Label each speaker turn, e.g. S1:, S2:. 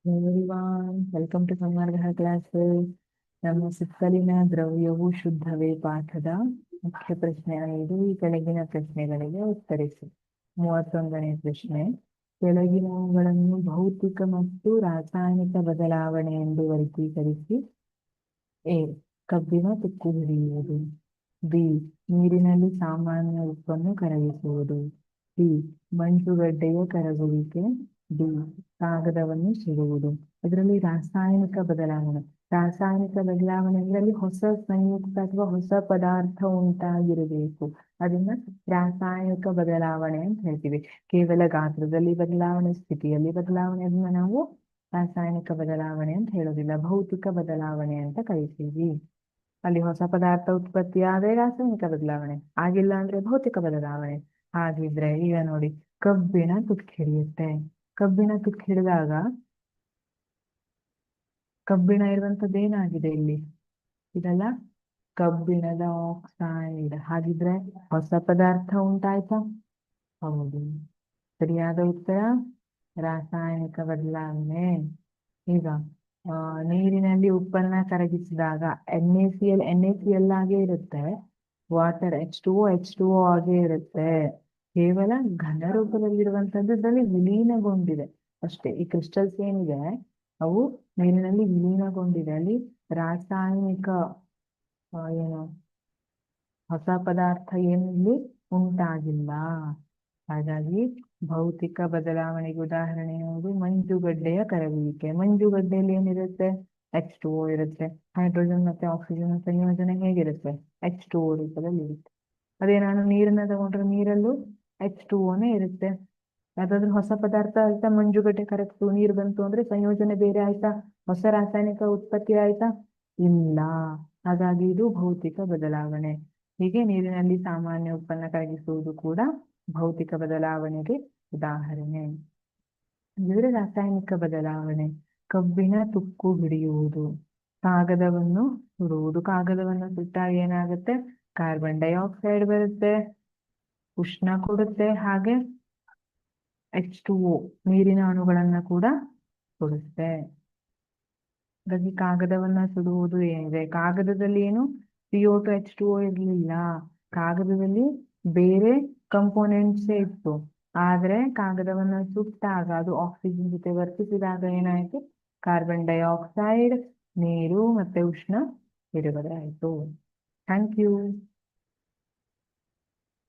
S1: Welcome to ಸಂವರ್ಗ classes. ನಮ್ಮ ಸುತ್ತಲಿನ ದ್ರವ್ಯವು ಶುದ್ಧವೇ ಪಾಠದ ಮುಖ್ಯ ಪ್ರಶ್ನೆ 5. ಈ ಕೆಳಗಿನ ಪ್ರಶ್ನೆಗಳಿಗೆ ಉತ್ತರಿಸಿ. 31ನೇ ಪ್ರಶ್ನೆ. ಕೆಳಗಿನವುಗಳನ್ನು ಭೌತಿಕ ಮತ್ತು ರಾಸಾಯನಿಕ ಬದಲಾವಣೆ ಎಂದು ವರ್ಗೀಕರಿಸಿ. ಎ. ಕಬ್ಬಿಣ ತುಕ್ಕು ಹಿಡಿಯುವುದು. ಬಿ. ನೀರಿನಲ್ಲಿ ಸಾಮಾನ್ಯ ಉಪ್ಪನ್ನು ಕರಗಿಸುವುದು. ಸಿ. ಮಂಜುಗಡ್ಡೆಯ ಕರಗುವಿಕೆ. ಡಿ. ಕಾಗದವನ್ನು ಸುಡುವುದು. ಇದರಲ್ಲಿ ರಾಸಾಯನಿಕ ಬದಲಾವಣೆ ಇದರಲ್ಲಿ ಹೊಸ ಸಂಯುಕ್ತ ಅಥವಾ ಹೊಸ ಪದಾರ್ಥ ಉಂಟಾಗಿರಬೇಕು. ಅದನ್ನ ರಾಸಾಯನಿಕ ಬದಲಾವಣೆ ಅಂತ ಹೇಳ್ತೀವಿ. ಕೇವಲ ಗಾತ್ರದಲ್ಲಿ ಬದಲಾವಣೆ, ಸ್ಥಿತಿಯಲ್ಲಿ ಬದಲಾವಣೆ ಅದನ್ನ ನಾವು ರಾಸಾಯನಿಕ ಬದಲಾವಣೆ ಅಂತ ಹೇಳೋದಿಲ್ಲ, ಭೌತಿಕ ಬದಲಾವಣೆ ಅಂತ ಕರಿತೀವಿ. ಅಲ್ಲಿ ಹೊಸ ಪದಾರ್ಥ ಉತ್ಪತ್ತಿ ಆದ್ರೆ ರಾಸಾಯನಿಕ ಬದಲಾವಣೆ, ಆಗಿಲ್ಲ ಅಂದ್ರೆ ಭೌತಿಕ ಬದಲಾವಣೆ. ಹಾಗಿದ್ರೆ ಈಗ ನೋಡಿ, ಕಬ್ಬಿಣ ತುಕ್ಕು ಹಿಡಿಯುತ್ತೆ. ಕಬ್ಬಿಣ ತುಕ್ಕು ಹಿಡಿದಾಗ ಕಬ್ಬಿಣ ಇರುವಂತದ್ದು ಏನಾಗಿದೆ ಇಲ್ಲಿ? ಇದೆಲ್ಲ ಕಬ್ಬಿಣದ ಆಕ್ಸೈಡ್. ಹಾಗಿದ್ರೆ ಹೊಸ ಪದಾರ್ಥ ಉಂಟಾಯ್ತಾ? ಹೌದು, ಸರಿಯಾದ ಉತ್ತರ ರಾಸಾಯನಿಕ ಬದಲಾವಣೆ. ಈಗ ನೀರಿನಲ್ಲಿ ಉಪ್ಪನ್ನ ಕರಗಿಸಿದಾಗ NaCl ಆಗೇ ಇರುತ್ತೆ, ವಾಟರ್ H2O ಆಗೇ ಇರುತ್ತೆ. ಕೇವಲ ಘನ ರೂಪದಲ್ಲಿರುವಂತದ್ದು ಇದರಲ್ಲಿ ವಿಲೀನಗೊಂಡಿದೆ ಅಷ್ಟೇ. ಈ ಕ್ರಿಸ್ಟಲ್ಸ್ ಏನಿದೆ ಅವು ನೀರಿನಲ್ಲಿ ವಿಲೀನಗೊಂಡಿದೆ. ಅಲ್ಲಿ ರಾಸಾಯನಿಕ ಏನು ಹೊಸ ಪದಾರ್ಥ ಏನಿಲ್ಲಿ ಉಂಟಾಗಿಲ್ಲ. ಹಾಗಾಗಿ ಭೌತಿಕ ಬದಲಾವಣೆಗೆ ಉದಾಹರಣೆ ಯಾವುದು? ಮಂಜುಗಡ್ಡೆಯ ಕರಗುವಿಕೆ. ಮಂಜುಗಡ್ಡೆಯಲ್ಲಿ ಏನಿರುತ್ತೆ? H2O ಇರುತ್ತೆ. ಹೈಡ್ರೋಜನ್ ಮತ್ತೆ ಆಕ್ಸಿಜನ್ ಸಂಯೋಜನೆ ಹೇಗಿರುತ್ತೆ? H2O ರೂಪದಲ್ಲಿ ಇರುತ್ತೆ. ಅದೇ ನಾನು ನೀರನ್ನ ತಗೊಂಡ್ರೆ ನೀರಲ್ಲೂ H2Oನೇ ಇರುತ್ತೆ. ಯಾವ್ದಾದ್ರು ಹೊಸ ಪದಾರ್ಥ ಆಯ್ತಾ? ಮಂಜುಗಡ್ಡೆ ಕರಗ್ತು, ನೀರು ಬಂತು ಅಂದ್ರೆ ಸಂಯೋಜನೆ ಬೇರೆ ಆಯ್ತಾ? ಹೊಸ ರಾಸಾಯನಿಕ ಉತ್ಪತ್ತಿ ಆಯ್ತಾ? ಇಲ್ಲ. ಹಾಗಾಗಿ ಇದು ಭೌತಿಕ ಬದಲಾವಣೆ. ಹೀಗೆ ನೀರಿನಲ್ಲಿ ಸಾಮಾನ್ಯ ಉಪ್ಪನ್ನ ಕರಗಿಸುವುದು ಕೂಡ ಭೌತಿಕ ಬದಲಾವಣೆಗೆ ಉದಾಹರಣೆ. ಇದ್ರೆ ರಾಸಾಯನಿಕ ಬದಲಾವಣೆ. ಕಬ್ಬಿಣ ತುಕ್ಕು ಹಿಡಿಯುವುದು, ಕಾಗದವನ್ನು ಸುಡುವುದು. ಕಾಗದವನ್ನು ಸುಟ್ಟಾಗ ಏನಾಗುತ್ತೆ? ಕಾರ್ಬನ್ ಡೈಆಕ್ಸೈಡ್ ಬರುತ್ತೆ, ಉಷ್ಣ ಕೊಡುತ್ತೆ, ಹಾಗೆ H2O ನೀರಿನ ಅಣುಗಳನ್ನ ಕೂಡ ಕೊಡುತ್ತೆ. ಹಾಗಾಗಿ ಕಾಗದವನ್ನ ಸುಡುವುದು ಏನಿದೆ, ಕಾಗದದಲ್ಲಿ ಏನು CO2 H2O ಇರ್ಲಿಲ್ಲ, ಕಾಗದದಲ್ಲಿ ಬೇರೆ ಕಂಪೋನೆಂಟ್ಸೇ ಇತ್ತು. ಆದ್ರೆ ಕಾಗದವನ್ನ ಸುಟ್ಟಾಗ ಅದು ಆಕ್ಸಿಜನ್ ಜೊತೆ ವರ್ತಿಸಿದಾಗ ಏನಾಯ್ತು? ಕಾರ್ಬನ್ ಡೈಆಕ್ಸೈಡ್, ನೀರು ಮತ್ತೆ ಉಷ್ಣ ಬಿಡುಗಡೆ ಆಯ್ತು. Thank you.